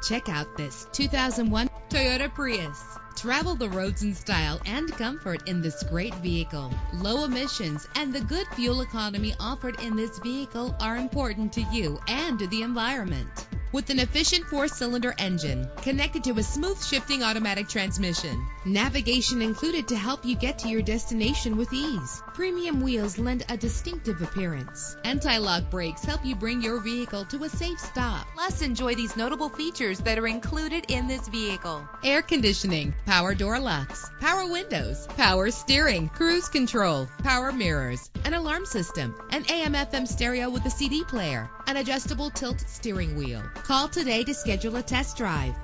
Check out this 2001 Toyota Prius. Travel the roads in style and comfort in this great vehicle. Low emissions and the good fuel economy offered in this vehicle are important to you and to the environment. With an efficient 4-cylinder engine connected to a smooth shifting automatic transmission. Navigation included to help you get to your destination with ease. Premium wheels lend a distinctive appearance. Anti-lock brakes help you bring your vehicle to a safe stop. Plus, enjoy these notable features that are included in this vehicle: air conditioning, power door locks, power windows, power steering, cruise control, power mirrors, an alarm system, an AM/FM stereo with a CD player, an adjustable tilt steering wheel. Call today to schedule a test drive.